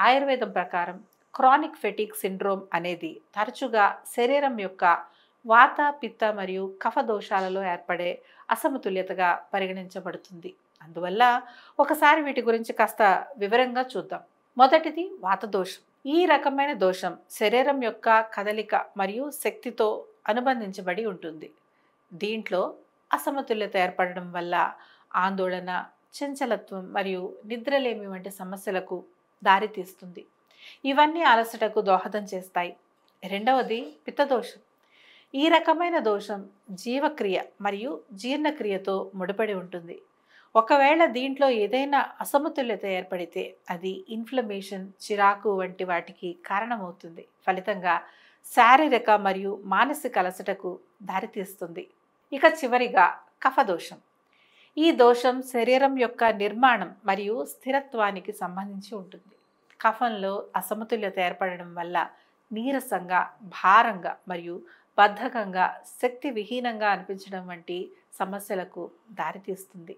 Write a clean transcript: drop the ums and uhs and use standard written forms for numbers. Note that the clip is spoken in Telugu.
ఆయుర్వేదం ప్రకారం క్రానిక్ ఫెటిక్ సిండ్రోమ్ అనేది తరచుగా శరీరం యొక్క వాత పిత్త మరియు కఫ దోషాలలో ఏర్పడే అసమతుల్యతగా పరిగణించబడుతుంది. అందువల్ల ఒకసారి వీటి గురించి కాస్త వివరంగా చూద్దాం. మొదటిది వాత దోషం. ఈ రకమైన దోషం శరీరం యొక్క కదలిక మరియు శక్తితో అనుబంధించబడి ఉంటుంది. దీంట్లో అసమతుల్యత ఏర్పడడం వల్ల ఆందోళన, చంచలత్వం మరియు నిద్రలేమి వంటి సమస్యలకు దారితీస్తుంది. ఇవన్నీ అలసటకు దోహదం చేస్తాయి. రెండవది పిత్తదోషం. ఈ రకమైన దోషం జీవక్రియ మరియు జీర్ణక్రియతో ముడిపడి ఉంటుంది. ఒకవేళ దీంట్లో ఏదైనా అసమతుల్యత ఏర్పడితే అది ఇన్ఫ్లమేషన్, చిరాకు వంటి వాటికి కారణమవుతుంది. ఫలితంగా శారీరక మరియు మానసిక అలసటకు దారితీస్తుంది. ఇక చివరిగా కఫదోషం. ఈ దోషం శరీరం యొక్క నిర్మాణం మరియు స్థిరత్వానికి సంబంధించి ఉంటుంది. కఫంలో అసమతుల్యత ఏర్పడడం వల్ల నీరసంగా, భారంగా మరియు బద్ధకంగా, శక్తి విహీనంగా అనిపించడం వంటి సమస్యలకు దారితీస్తుంది.